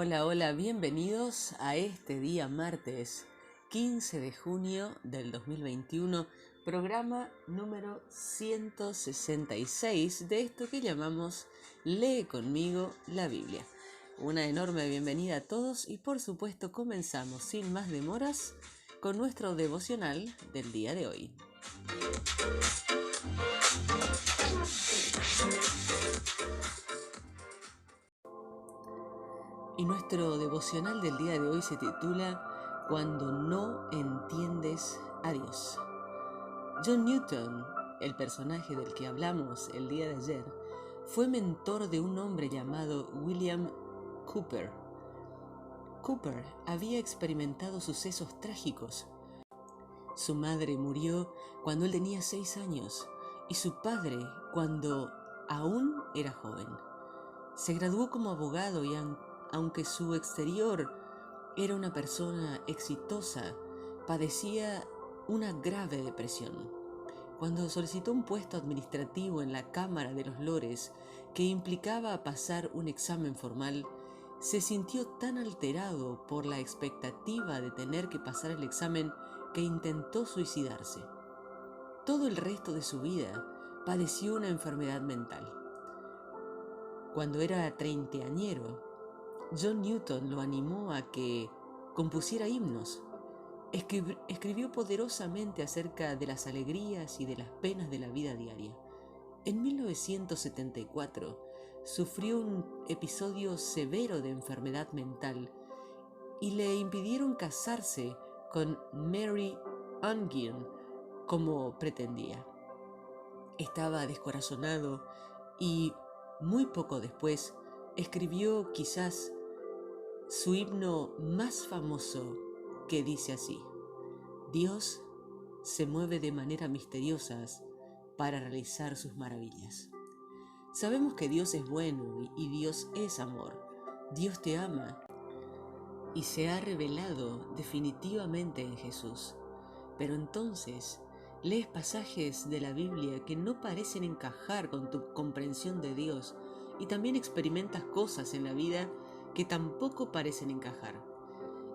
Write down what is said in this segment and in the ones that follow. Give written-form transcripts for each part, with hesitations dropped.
Hola, hola, bienvenidos a este día martes 15 de junio del 2021, programa número 166 de esto que llamamos Lee conmigo la Biblia. Una enorme bienvenida a todos y por supuesto comenzamos sin más demoras con nuestro devocional del día de hoy. Y nuestro devocional del día de hoy se titula Cuando no entiendes a Dios. John Newton, el personaje del que hablamos el día de ayer, fue mentor de un hombre llamado William Cowper. Cowper había experimentado sucesos trágicos. Su madre murió cuando él tenía 6 años y su padre cuando aún era joven. Se graduó como abogado y aunque su exterior era una persona exitosa, padecía una grave depresión. Cuando solicitó un puesto administrativo en la Cámara de los Lores, que implicaba pasar un examen formal, se sintió tan alterado por la expectativa de tener que pasar el examen que intentó suicidarse. Todo el resto de su vida padeció una enfermedad mental. Cuando era treintañero, John Newton lo animó a que compusiera himnos. Escribió poderosamente acerca de las alegrías y de las penas de la vida diaria. En 1974 sufrió un episodio severo de enfermedad mental y le impidieron casarse con Mary Ungian como pretendía. Estaba descorazonado y muy poco después escribió quizás su himno más famoso, que dice así: Dios se mueve de manera misteriosa para realizar sus maravillas. Sabemos que Dios es bueno y Dios es amor. Dios te ama y se ha revelado definitivamente en Jesús. Pero entonces lees pasajes de la Biblia que no parecen encajar con tu comprensión de Dios y también experimentas cosas en la vida que tampoco parecen encajar.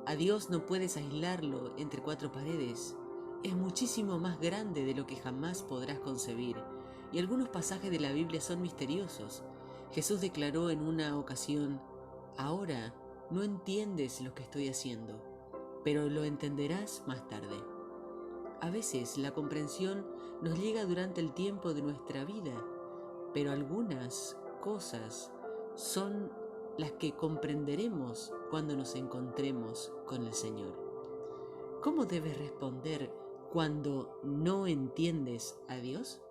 A Dios no puedes aislarlo entre 4 paredes. Es muchísimo más grande de lo que jamás podrás concebir. Y algunos pasajes de la Biblia son misteriosos. Jesús declaró en una ocasión: ahora no entiendes lo que estoy haciendo, pero lo entenderás más tarde. A veces la comprensión nos llega durante el tiempo de nuestra vida, pero algunas cosas son las que comprenderemos cuando nos encontremos con el Señor. ¿Cómo debes responder cuando no entiendes a Dios?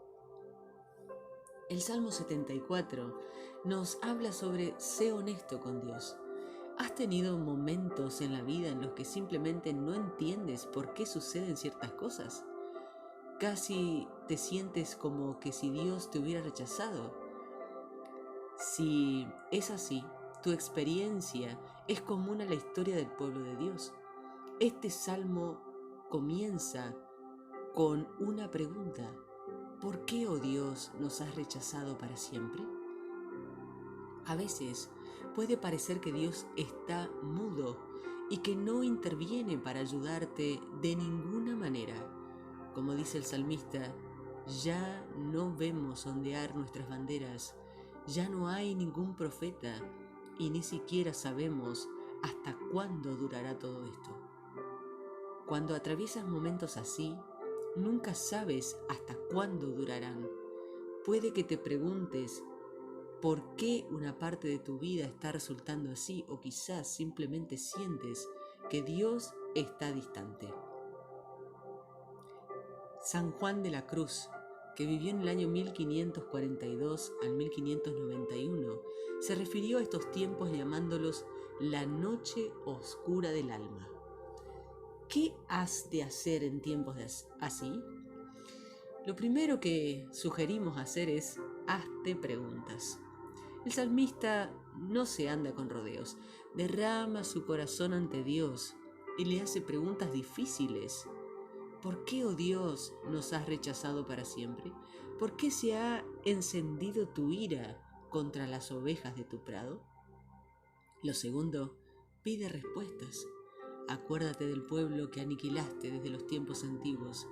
El Salmo 74 nos habla sobre sé honesto con Dios. ¿Has tenido momentos en la vida en los que simplemente no entiendes por qué suceden ciertas cosas? Casi te sientes como que si Dios te hubiera rechazado. Si es así, tu experiencia es común a la historia del pueblo de Dios. Este salmo comienza con una pregunta: ¿por qué, oh Dios, nos has rechazado para siempre? A veces puede parecer que Dios está mudo y que no interviene para ayudarte de ninguna manera. Como dice el salmista, ya no vemos ondear nuestras banderas, ya no hay ningún profeta y ni siquiera sabemos hasta cuándo durará todo esto. Cuando atraviesas momentos así, nunca sabes hasta cuándo durarán. Puede que te preguntes por qué una parte de tu vida está resultando así, o quizás simplemente sientes que Dios está distante. San Juan de la Cruz, que vivió en el año 1542 al 1591, se refirió a estos tiempos llamándolos la noche oscura del alma. ¿Qué has de hacer en tiempos así? Lo primero que sugerimos hacer es hazte preguntas. El salmista no se anda con rodeos, derrama su corazón ante Dios y le hace preguntas difíciles. ¿Por qué, oh Dios, nos has rechazado para siempre? ¿Por qué se ha encendido tu ira contra las ovejas de tu prado? Lo segundo pide respuestas. Acuérdate del pueblo que aniquilaste desde los tiempos antiguos,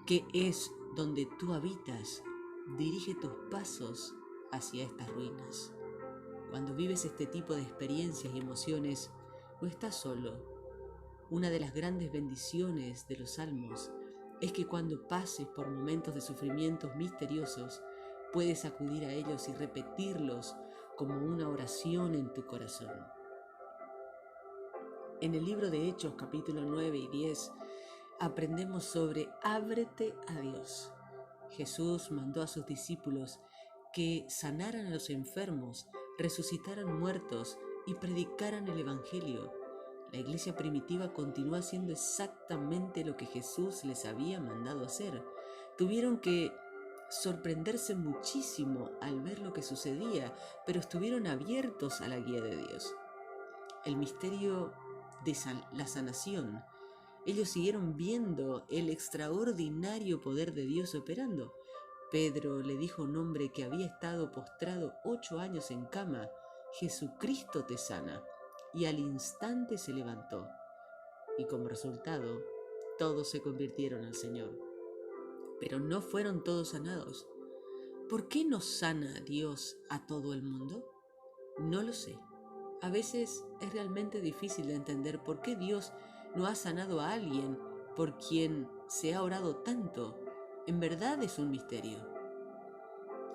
que es donde tú habitas. Dirige tus pasos hacia estas ruinas. Cuando vives este tipo de experiencias y emociones, no estás solo. Una de las grandes bendiciones de los salmos es que cuando pases por momentos de sufrimientos misteriosos, puedes acudir a ellos y repetirlos como una oración en tu corazón. En el libro de Hechos, capítulo 9 y 10, aprendemos sobre ábrete a Dios. Jesús mandó a sus discípulos que sanaran a los enfermos, resucitaran muertos y predicaran el Evangelio. La iglesia primitiva continuó haciendo exactamente lo que Jesús les había mandado hacer. Tuvieron que sorprenderse muchísimo al ver lo que sucedía, pero estuvieron abiertos a la guía de Dios. El misterio de la sanación. Ellos siguieron viendo el extraordinario poder de Dios operando. Pedro le dijo a un hombre que había estado postrado 8 años en cama: Jesucristo te sana. Y al instante se levantó. Y como resultado, todos se convirtieron al Señor. Pero no fueron todos sanados. ¿Por qué no sana Dios a todo el mundo? No lo sé. A veces es realmente difícil de entender por qué Dios no ha sanado a alguien por quien se ha orado tanto. En verdad es un misterio.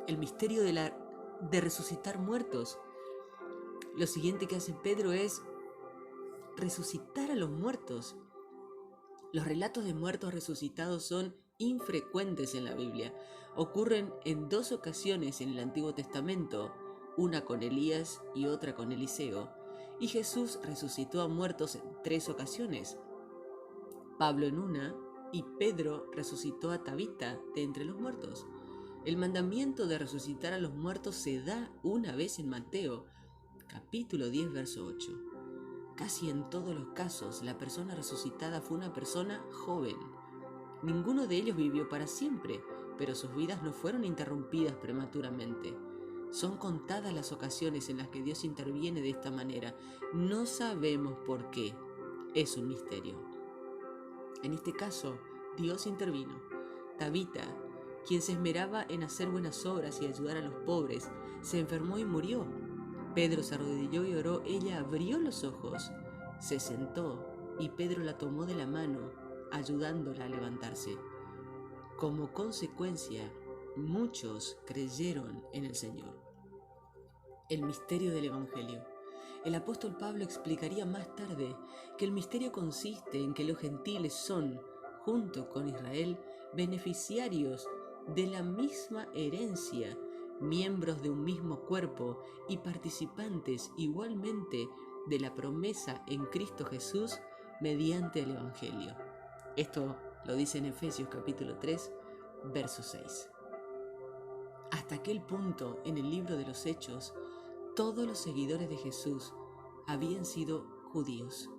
El misterio de resucitar muertos. Lo siguiente que hace Pedro es resucitar a los muertos. Los relatos de muertos resucitados son infrecuentes en la Biblia. Ocurren en 2 ocasiones en el Antiguo Testamento, una con Elías y otra con Eliseo. Y Jesús resucitó a muertos en 3 ocasiones. Pablo en una, y Pedro resucitó a Tabita de entre los muertos. El mandamiento de resucitar a los muertos se da una vez en Mateo, capítulo 10, verso 8. Casi en todos los casos, la persona resucitada fue una persona joven. Ninguno de ellos vivió para siempre, pero sus vidas no fueron interrumpidas prematuramente. Son contadas las ocasiones en las que Dios interviene de esta manera. No sabemos por qué. Es un misterio. En este caso, Dios intervino. Tabita, quien se esmeraba en hacer buenas obras y ayudar a los pobres, se enfermó y murió. Pedro se arrodilló y oró. Ella abrió los ojos, se sentó y Pedro la tomó de la mano, ayudándola a levantarse. Como consecuencia, muchos creyeron en el Señor. El misterio del Evangelio. El apóstol Pablo explicaría más tarde que el misterio consiste en que los gentiles son, junto con Israel, beneficiarios de la misma herencia, miembros de un mismo cuerpo y participantes igualmente de la promesa en Cristo Jesús mediante el Evangelio. Esto lo dice en Efesios capítulo 3, verso 6. Hasta aquel punto, en el libro de los Hechos, todos los seguidores de Jesús habían sido judíos.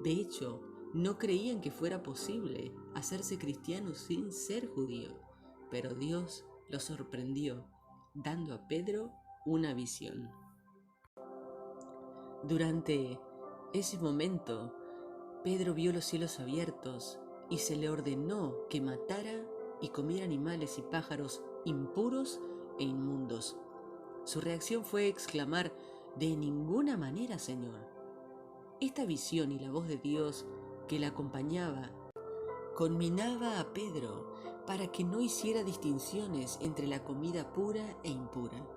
De hecho, no creían que fuera posible hacerse cristianos sin ser judío, pero Dios los sorprendió, dando a Pedro una visión. Durante ese momento, Pedro vio los cielos abiertos y se le ordenó que matara y comiera animales y pájaros impuros e inmundos. Su reacción fue exclamar: «De ninguna manera, Señor». Esta visión y la voz de Dios que la acompañaba conminaba a Pedro para que no hiciera distinciones entre la comida pura e impura.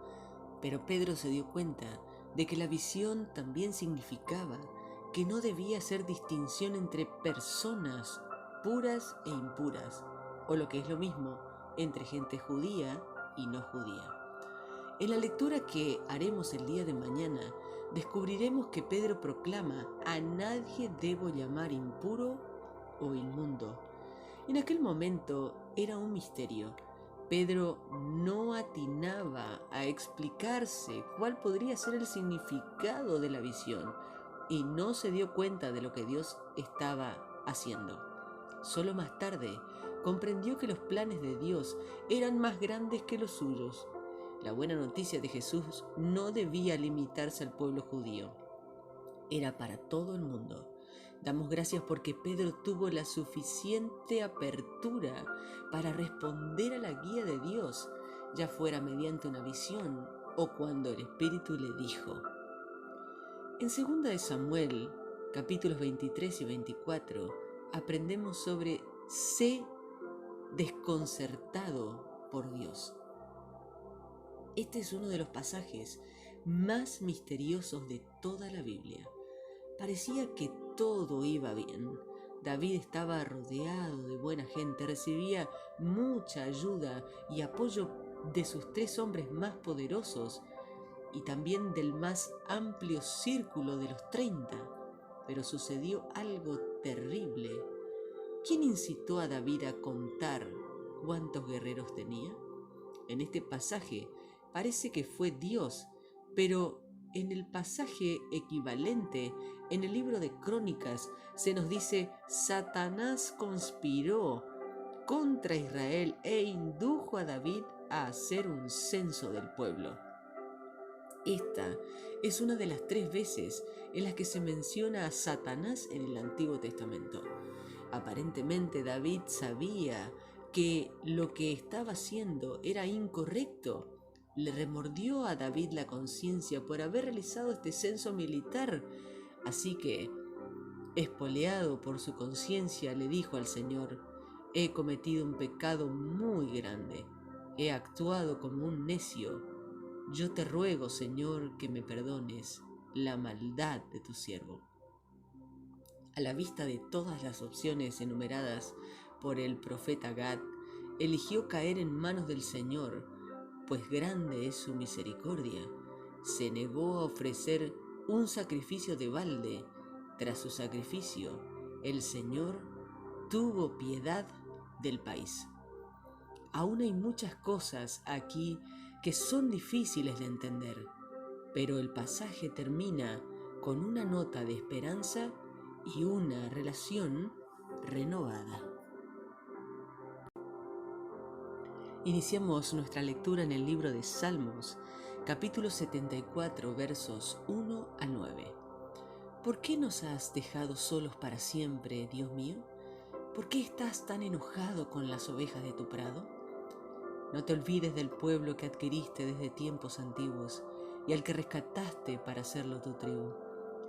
Pero Pedro se dio cuenta de que la visión también significaba que no debía hacer distinción entre personas puras e impuras, o lo que es lo mismo, entre gente judía y no judía. En la lectura que haremos el día de mañana, descubriremos que Pedro proclama: «A nadie debo llamar impuro o inmundo». En aquel momento era un misterio. Pedro no atinaba a explicarse cuál podría ser el significado de la visión y no se dio cuenta de lo que Dios estaba haciendo. Solo más tarde comprendió que los planes de Dios eran más grandes que los suyos. La buena noticia de Jesús no debía limitarse al pueblo judío. era para todo el mundo. Damos gracias porque Pedro tuvo la suficiente apertura para responder a la guía de Dios, ya fuera mediante una visión o cuando el Espíritu le dijo. En 2 de Samuel, capítulos 23 y 24, aprendemos sobre sé desconcertado por Dios. Este es uno de los pasajes más misteriosos de toda la Biblia. Parecía que todo iba bien. David estaba rodeado de buena gente, recibía mucha ayuda y apoyo de sus 3 hombres más poderosos y también del más amplio círculo de los 30. Pero sucedió algo terrible. ¿Quién incitó a David a contar cuántos guerreros tenía? En este pasaje parece que fue Dios, pero en el pasaje equivalente, en el libro de Crónicas, se nos dice: Satanás conspiró contra Israel e indujo a David a hacer un censo del pueblo. Esta es una de las 3 veces en las que se menciona a Satanás en el Antiguo Testamento. Aparentemente David sabía que lo que estaba haciendo era incorrecto. Le remordió a David la conciencia por haber realizado este censo militar. Así que, espoleado por su conciencia, le dijo al Señor: he cometido un pecado muy grande. He actuado como un necio. Yo te ruego, Señor, que me perdones la maldad de tu siervo. A la vista de todas las opciones enumeradas por el profeta Gad, eligió caer en manos del Señor, pues grande es su misericordia. Se negó a ofrecer un sacrificio de balde. Tras su sacrificio, el Señor tuvo piedad del país. Aún hay muchas cosas aquí que son difíciles de entender, pero el pasaje termina con una nota de esperanza y una relación renovada. Iniciamos nuestra lectura en el libro de Salmos, capítulo 74, versos 1 a 9. ¿Por qué nos has dejado solos para siempre, Dios mío? ¿Por qué estás tan enojado con las ovejas de tu prado? No te olvides del pueblo que adquiriste desde tiempos antiguos y al que rescataste para hacerlo tu tribu.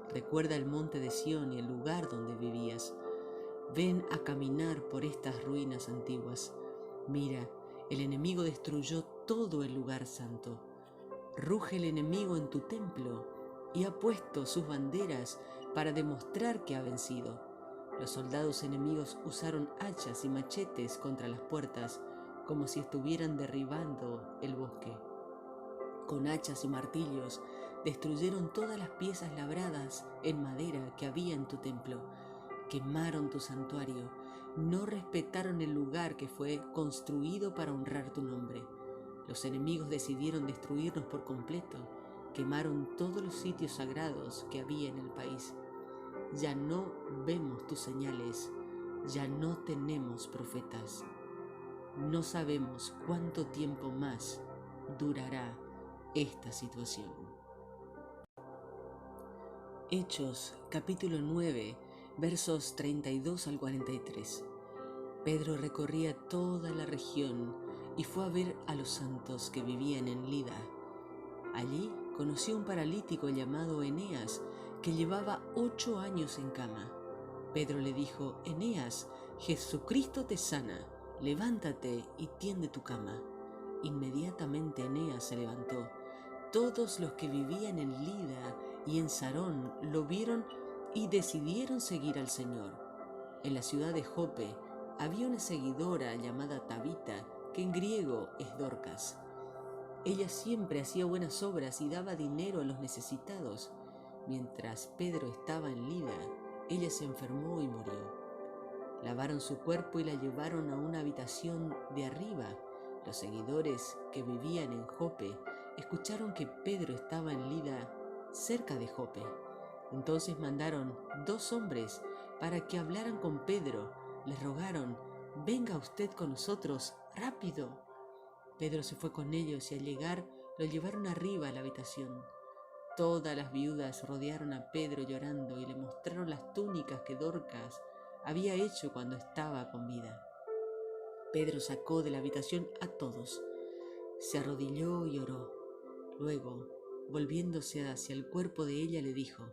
Recuerda el monte de Sión y el lugar donde vivías. Ven a caminar por estas ruinas antiguas. Mira, el enemigo destruyó todo el lugar santo. Ruge el enemigo en tu templo y ha puesto sus banderas para demostrar que ha vencido. Los soldados enemigos usaron hachas y machetes contra las puertas, como si estuvieran derribando el bosque. Con hachas y martillos destruyeron todas las piezas labradas en madera que había en tu templo. Quemaron tu santuario, no respetaron el lugar que fue construido para honrar tu nombre. Los enemigos decidieron destruirnos por completo. Quemaron todos los sitios sagrados que había en el país. Ya no vemos tus señales, ya no tenemos profetas. No sabemos cuánto tiempo más durará esta situación. Hechos, capítulo 9, versos 32 al 43. Pedro recorría toda la región y fue a ver a los santos que vivían en Lida. Allí conoció a un paralítico llamado Eneas, que llevaba 8 años en cama. Pedro le dijo: Eneas, Jesucristo te sana, levántate y tiende tu cama. Inmediatamente Eneas se levantó. Todos los que vivían en Lida y en Sarón lo vieron y decidieron seguir al Señor. En la ciudad de Jope había una seguidora llamada Tabita, que en griego es Dorcas. Ella siempre hacía buenas obras y daba dinero a los necesitados. Mientras Pedro estaba en Lida, ella se enfermó y murió. Lavaron su cuerpo y la llevaron a una habitación de arriba. Los seguidores que vivían en Jope escucharon que Pedro estaba en Lida, cerca de Jope. Entonces mandaron 2 hombres para que hablaran con Pedro. Le rogaron: venga usted con nosotros, rápido. Pedro se fue con ellos y al llegar lo llevaron arriba a la habitación. Todas las viudas rodearon a Pedro llorando y le mostraron las túnicas que Dorcas había hecho cuando estaba con vida. Pedro sacó de la habitación a todos, se arrodilló y oró. Luego, volviéndose hacia el cuerpo de ella, le dijo: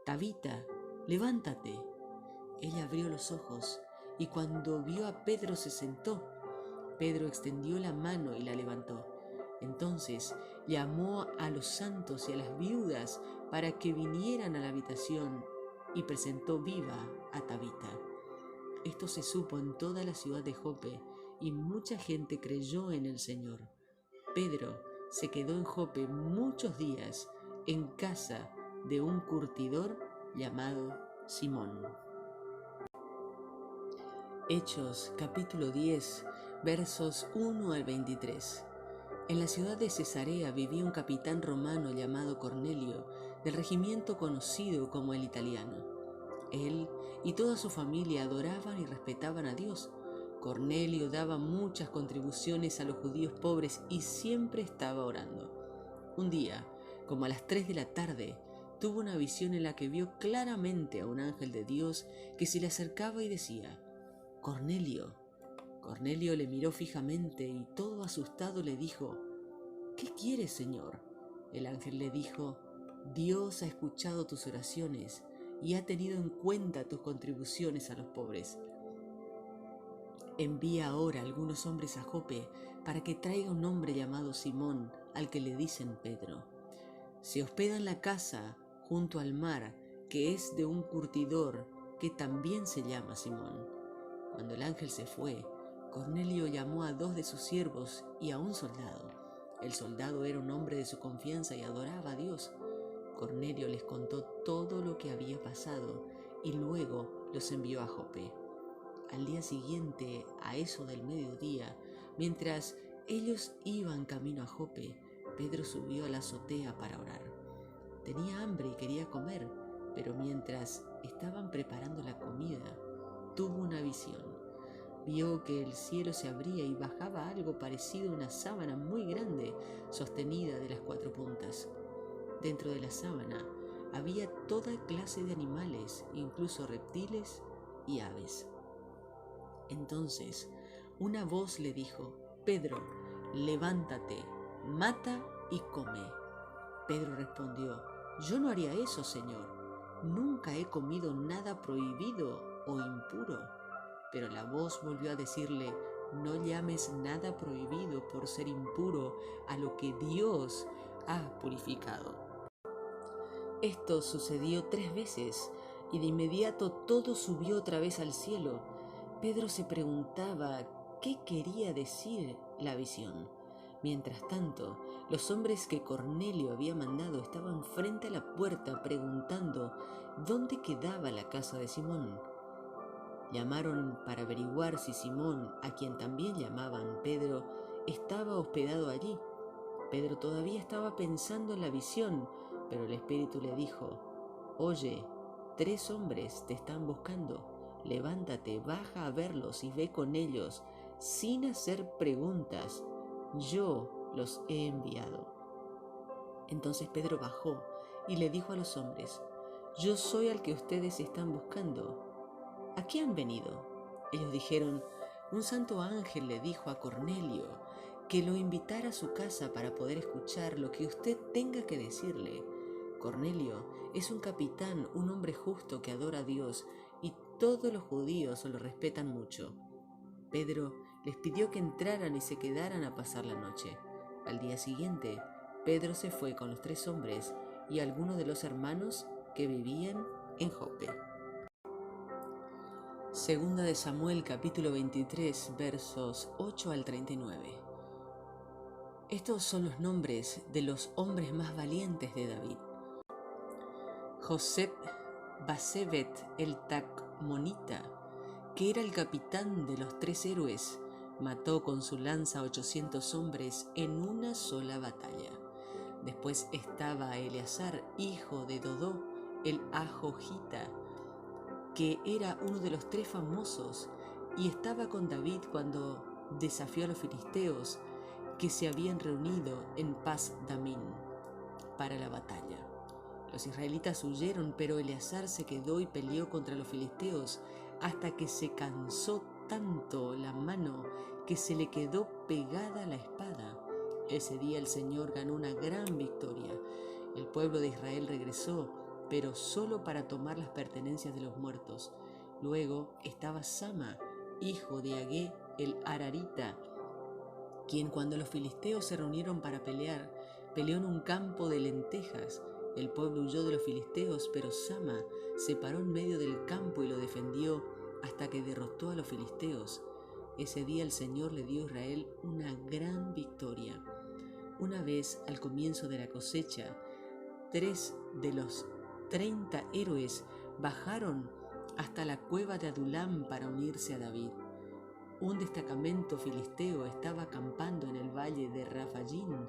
«Tabita, levántate». Ella abrió los ojos y cuando vio a Pedro se sentó. Pedro extendió la mano y la levantó. Entonces llamó a los santos y a las viudas para que vinieran a la habitación y presentó viva a Tabita. Esto se supo en toda la ciudad de Jope y mucha gente creyó en el Señor. Pedro se quedó en Jope muchos días en casa de un curtidor llamado Simón. Hechos capítulo 10, versos 1 al 23. En la ciudad de Cesarea vivía un capitán romano llamado Cornelio, del regimiento conocido como el Italiano. Él y toda su familia adoraban y respetaban a Dios. Cornelio daba muchas contribuciones a los judíos pobres y siempre estaba orando. Un día, como a las 3 de la tarde, tuvo una visión en la que vio claramente a un ángel de Dios que se le acercaba y decía: «Cornelio». Cornelio le miró fijamente y todo asustado le dijo: «¿Qué quieres, Señor?». El ángel le dijo: «Dios ha escuchado tus oraciones y ha tenido en cuenta tus contribuciones a los pobres. Envía ahora algunos hombres a Jope para que traiga un hombre llamado Simón, al que le dicen Pedro. Se hospeda en la casa junto al mar, que es de un curtidor que también se llama Simón». Cuando el ángel se fue, Cornelio llamó a 2 de sus siervos y a un soldado. El soldado era un hombre de su confianza y adoraba a Dios. Cornelio les contó todo lo que había pasado y luego los envió a Jope. Al día siguiente, a eso del mediodía, mientras ellos iban camino a Jope, Pedro subió a la azotea para orar. Tenía hambre y quería comer, pero mientras estaban preparando la comida, tuvo una visión. Vio que el cielo se abría y bajaba algo parecido a una sábana muy grande, sostenida de las 4 puntas. Dentro de la sábana había toda clase de animales, incluso reptiles y aves. Entonces una voz le dijo: «Pedro, levántate, mata y come». Pedro respondió: «Yo no haría eso, Señor. Nunca he comido nada prohibido o impuro». Pero la voz volvió a decirle: «No llames nada prohibido por ser impuro a lo que Dios ha purificado». Esto sucedió 3 veces y de inmediato todo subió otra vez al cielo. Pedro se preguntaba qué quería decir la visión. Mientras tanto, los hombres que Cornelio había mandado estaban frente a la puerta preguntando dónde quedaba la casa de Simón. Llamaron para averiguar si Simón, a quien también llamaban Pedro, estaba hospedado allí. Pedro todavía estaba pensando en la visión, pero el Espíritu le dijo: «Oye, 3 hombres te están buscando. Levántate, baja a verlos y ve con ellos, sin hacer preguntas. Yo los he enviado». Entonces Pedro bajó y le dijo a los hombres: «Yo soy al que ustedes están buscando. ¿A qué han venido?». Ellos dijeron: «Un santo ángel le dijo a Cornelio que lo invitara a su casa para poder escuchar lo que usted tenga que decirle. Cornelio es un capitán, un hombre justo que adora a Dios y todos los judíos lo respetan mucho». Pedro les pidió que entraran y se quedaran a pasar la noche. Al día siguiente, Pedro se fue con los 3 hombres y algunos de los hermanos que vivían en Jope. Segunda de Samuel capítulo 23 versos 8 al 39. Estos son los nombres de los hombres más valientes de David. Josep Basebet el Tacmonita, que era el capitán de los 3 héroes, mató con su lanza 800 hombres en una sola batalla. Después estaba Eleazar, hijo de Dodó, el Ajojita, que era uno de los 3 famosos, y estaba con David cuando desafió a los filisteos que se habían reunido en Pas Damín para la batalla. Los israelitas huyeron, pero Eleazar se quedó y peleó contra los filisteos hasta que se cansó tanto la mano que se le quedó pegada la espada. Ese día el Señor ganó una gran victoria. El pueblo de Israel regresó, pero solo para tomar las pertenencias de los muertos. Luego estaba Sama, hijo de Agé el Hararita, quien cuando los filisteos se reunieron para pelear, peleó en un campo de lentejas. El pueblo huyó de los filisteos, pero Sama se paró en medio del campo y lo defendió hasta que derrotó a los filisteos. Ese día el Señor le dio a Israel una gran victoria. Una vez, al comienzo de la cosecha, 3 de los 30 héroes bajaron hasta la cueva de Adulam para unirse a David. Un destacamento filisteo estaba acampando en el valle de Rafayín.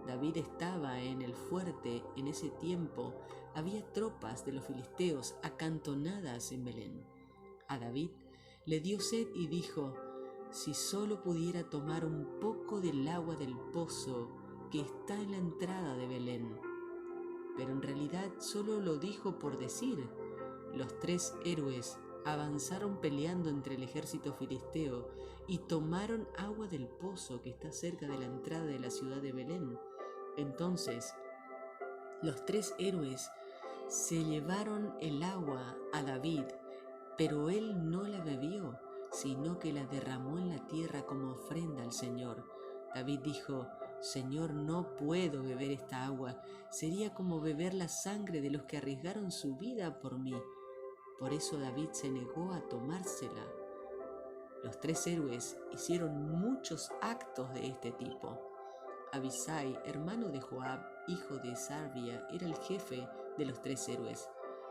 David estaba en el fuerte. En ese tiempo había tropas de los filisteos acantonadas en Belén. A David le dio sed y dijo: «Si solo pudiera tomar un poco del agua del pozo que está en la entrada de Belén». Pero en realidad solo lo dijo por decir. Los 3 héroes avanzaron peleando entre el ejército filisteo y tomaron agua del pozo que está cerca de la entrada de la ciudad de Belén. Entonces, los 3 héroes se llevaron el agua a David, pero él no la bebió, sino que la derramó en la tierra como ofrenda al Señor. David dijo: «Señor, no puedo beber esta agua. Sería como beber la sangre de los que arriesgaron su vida por mí». Por eso David se negó a tomársela. Los 3 héroes hicieron muchos actos de este tipo. Abisai, hermano de Joab, hijo de Sarvia, era el jefe de los 3 héroes.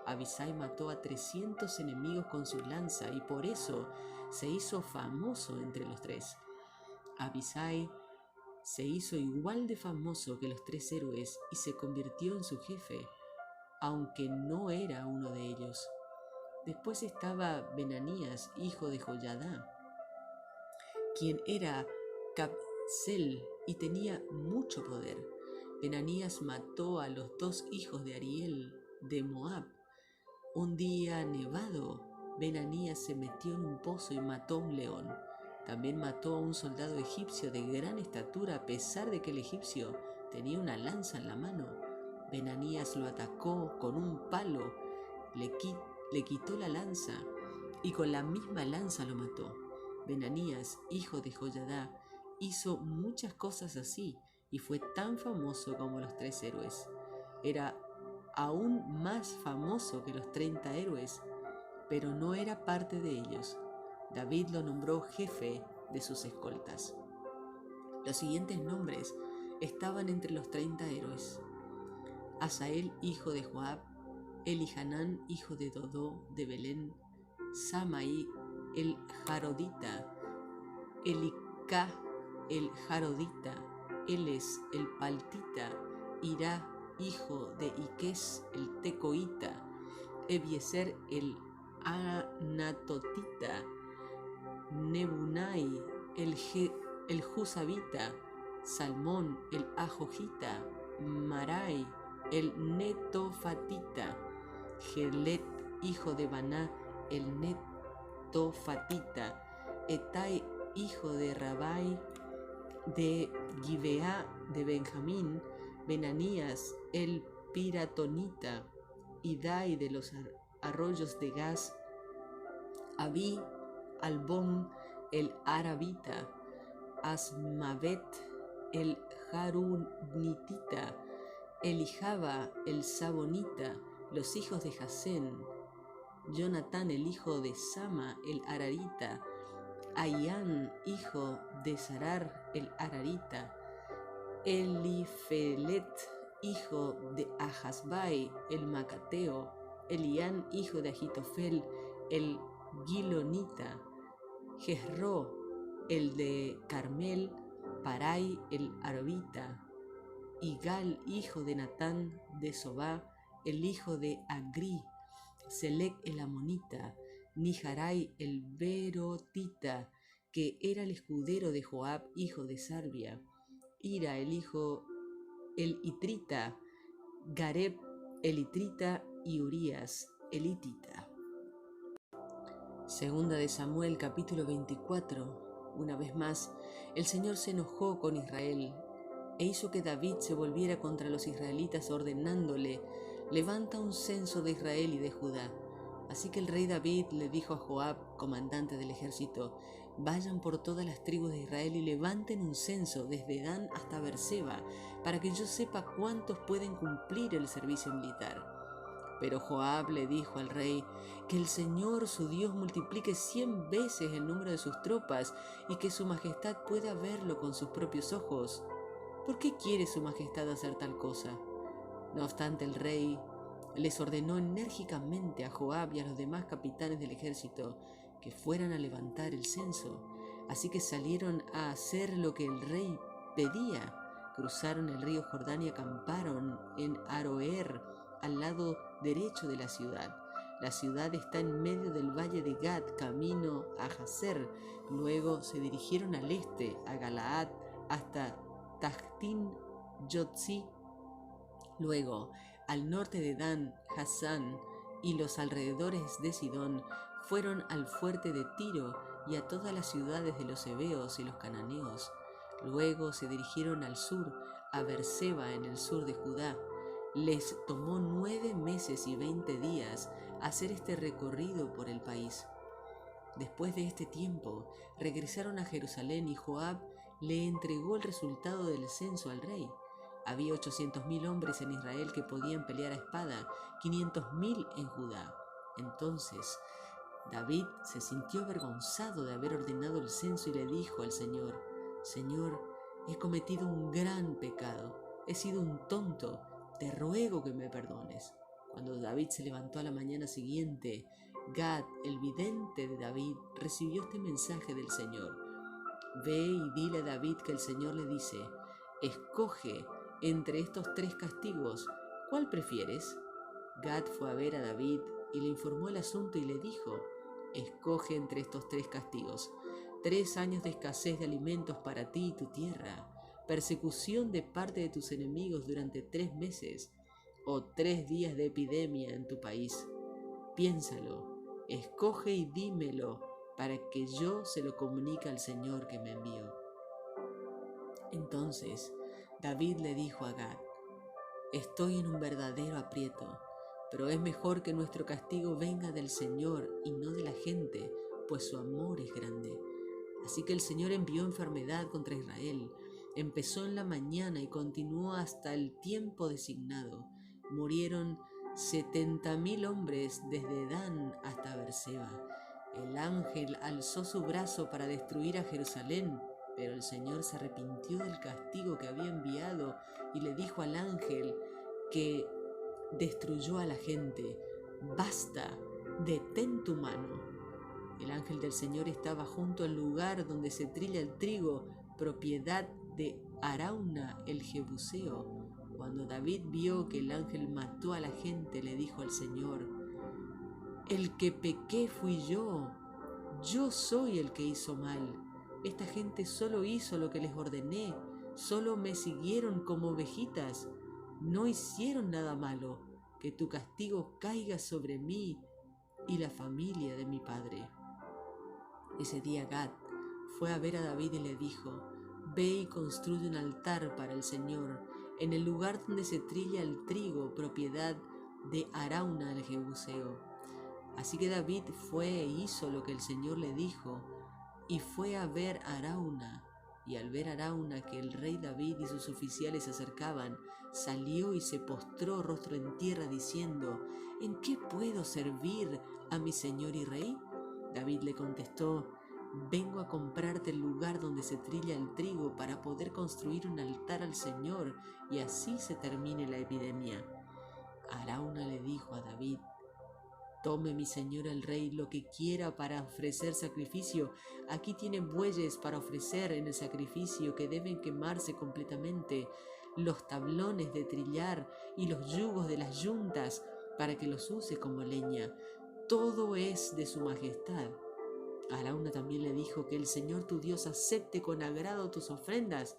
Abisai mató a 300 enemigos con su lanza y por eso se hizo famoso entre los 3. Abisai se hizo igual de famoso que los 3 héroes y se convirtió en su jefe, aunque no era uno de ellos. Después estaba Benanías, hijo de Joiada, quien era Capsel y tenía mucho poder. Benanías mató a los 2 hijos de Ariel de Moab. Un día nevado, Benanías se metió en un pozo y mató a un león. También mató a un soldado egipcio de gran estatura, a pesar de que el egipcio tenía una lanza en la mano. Benanías lo atacó con un palo, le quitó la lanza y con la misma lanza lo mató. Benanías, hijo de Joiada, hizo muchas cosas así y fue tan famoso como los 3 héroes. Era aún más famoso que los 30 héroes, pero no era parte de ellos. David lo nombró jefe de sus escoltas. Los siguientes nombres estaban entre los 30 héroes: Asael, hijo de Joab; Elihanán, hijo de Dodó de Belén; Samaí el Jarodita; Elicá el Jarodita; Eles el Paltita; Irá, hijo de Iques el Tecoita; Ebiezer el Anatotita; Nebunai el Jusabita; Salmón el Ajojita; Marai el Netofatita; Gelet, hijo de Baná el Netofatita; Etai, hijo de Rabai de Gibeá de Benjamín; Benanías el Piratonita; Idai de los arroyos de Gaz; Abí, Albón el Arabita; Asmavet el Jarunitita; Elijaba el Sabonita. Los hijos de Jasén: Jonatán el hijo de Sama el Hararita; Ahián, hijo de Sarar el Hararita; Elifelet, hijo de Ahasbai el Macateo; Elián, hijo de Agitofel el Gilonita; Jezro, el de Carmel; Parai el Arobita; Igal, hijo de Natán de Sobá, el hijo de Agri; Selec el Amonita; Niharai el Berotita, que era el escudero de Joab, hijo de Sarvia; Ira el hijo el Itrita; Gareb el Itrita y Urías, el Hitita. Segunda de Samuel, capítulo 24. Una vez más, el Señor se enojó con Israel e hizo que David se volviera contra los israelitas ordenándole: levanta un censo de Israel y de Judá. Así que el rey David le dijo a Joab, comandante del ejército: vayan por todas las tribus de Israel y levanten un censo desde Dan hasta Beerseba, para que yo sepa cuántos pueden cumplir el servicio militar. Pero Joab le dijo al rey: que el Señor su Dios multiplique 100 veces el número de sus tropas y que su majestad pueda verlo con sus propios ojos. ¿Por qué quiere su majestad hacer tal cosa? No obstante, el rey les ordenó enérgicamente a Joab y a los demás capitanes del ejército que fueran a levantar el censo. Así que salieron a hacer lo que el rey pedía. Cruzaron el río Jordán y acamparon en Aroer, al lado derecho de la ciudad. La ciudad está en medio del valle de Gad, camino a Jazer. Luego se dirigieron al este, a Galaad, hasta Tajtín Yotzi. Luego, al norte de Dan, Hasán y los alrededores de Sidón, fueron al fuerte de Tiro y a todas las ciudades de los heveos y los cananeos. Luego se dirigieron al sur, a Beerseba en el sur de Judá. Les tomó 9 meses y 20 días hacer este recorrido por el país. Después de este tiempo, regresaron a Jerusalén y Joab le entregó el resultado del censo al rey. Había 800.000 hombres en Israel que podían pelear a espada, 500.000 en Judá. Entonces David se sintió avergonzado de haber ordenado el censo y le dijo al Señor: Señor, he cometido un gran pecado, he sido un tonto, te ruego que me perdones. Cuando David se levantó a la mañana siguiente, Gad, el vidente de David, recibió este mensaje del Señor: ve y dile a David que el Señor le dice: escoge entre estos 3 castigos, ¿cuál prefieres? Gad fue a ver a David y le informó el asunto y le dijo: escoge entre estos 3 castigos: 3 años de escasez de alimentos para ti y tu tierra, persecución de parte de tus enemigos durante 3 meses, o 3 días de epidemia en tu país. Piénsalo, escoge y dímelo, para que yo se lo comunique al Señor que me envió. Entonces David le dijo a Gad: estoy en un verdadero aprieto, pero es mejor que nuestro castigo venga del Señor y no de la gente, pues su amor es grande. Así que el Señor envió enfermedad contra Israel. Empezó en la mañana y continuó hasta el tiempo designado. Murieron 70.000 hombres desde Dan hasta Beerseba. El ángel alzó su brazo para destruir a Jerusalén, pero el Señor se arrepintió del castigo que había enviado y le dijo al ángel que destruyó a la gente: basta, detén tu mano. El ángel del Señor estaba junto al lugar donde se trilla el trigo, propiedad de Arauna el Jebuseo. Cuando David vio que el ángel mató a la gente, le dijo al Señor: el que pequé fui yo soy el que hizo mal. Esta gente solo hizo lo que les ordené, solo me siguieron como ovejitas, no hicieron nada malo. Que tu castigo caiga sobre mí y la familia de mi padre. Ese día Gad fue a ver a David y le dijo: ve y construye un altar para el Señor en el lugar donde se trilla el trigo, propiedad de Arauna el Jebuseo. Así que David fue e hizo lo que el Señor le dijo, y fue a ver a Arauna. Y al ver a Arauna que el rey David y sus oficiales se acercaban, salió y se postró rostro en tierra diciendo: ¿en qué puedo servir a mi señor y rey? David le contestó: vengo a comprarte el lugar donde se trilla el trigo para poder construir un altar al Señor y así se termine la epidemia. Arauna le dijo a David: tome mi señor el rey lo que quiera para ofrecer sacrificio. Aquí tiene bueyes para ofrecer en el sacrificio que deben quemarse completamente, los tablones de trillar y los yugos de las yuntas para que los use como leña. Todo es de su majestad. Arauna también le dijo: que el Señor tu Dios acepte con agrado tus ofrendas.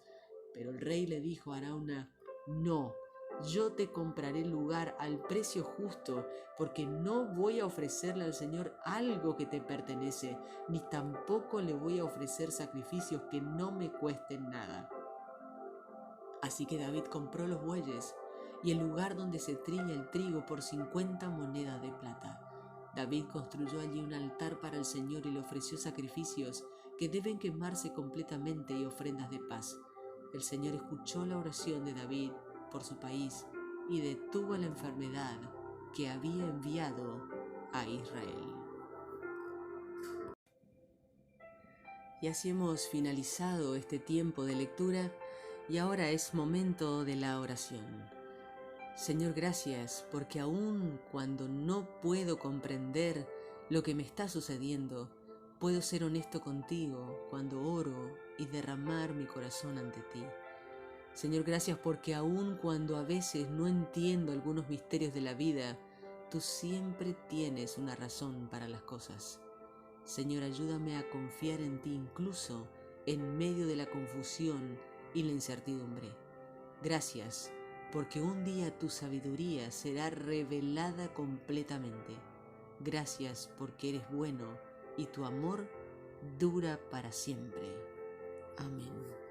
Pero el rey le dijo a Arauna: no, yo te compraré el lugar al precio justo, porque no voy a ofrecerle al Señor algo que te pertenece, ni tampoco le voy a ofrecer sacrificios que no me cuesten nada. Así que David compró los bueyes y el lugar donde se trilla el trigo por 50 monedas de plata. David construyó allí un altar para el Señor y le ofreció sacrificios que deben quemarse completamente y ofrendas de paz. El Señor escuchó la oración de David por su país y detuvo la enfermedad que había enviado a Israel. Y así hemos finalizado este tiempo de lectura y ahora es momento de la oración. Señor, gracias porque aun cuando no puedo comprender lo que me está sucediendo, puedo ser honesto contigo cuando oro y derramar mi corazón ante ti. Señor, gracias porque aun cuando a veces no entiendo algunos misterios de la vida, tú siempre tienes una razón para las cosas. Señor, ayúdame a confiar en ti incluso en medio de la confusión y la incertidumbre. Gracias porque un día tu sabiduría será revelada completamente. Gracias porque eres bueno y tu amor dura para siempre. Amén.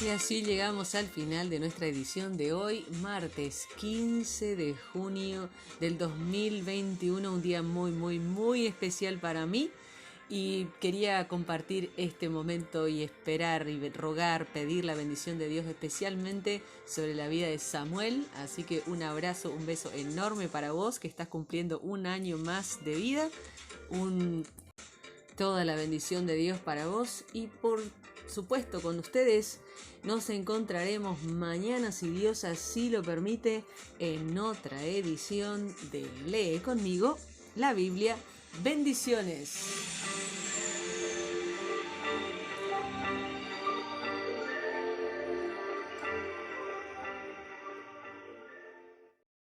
Y así llegamos al final de nuestra edición de hoy, martes 15 de junio del 2021, un día muy especial para mí. Y quería compartir este momento y esperar y rogar, pedir la bendición de Dios especialmente sobre la vida de Samuel. Así que un abrazo, un beso enorme para vos que estás cumpliendo un año más de vida. Toda la bendición de Dios para vos y por supuesto con ustedes nos encontraremos mañana, si Dios así lo permite, en otra edición de Lee conmigo la Biblia. Bendiciones.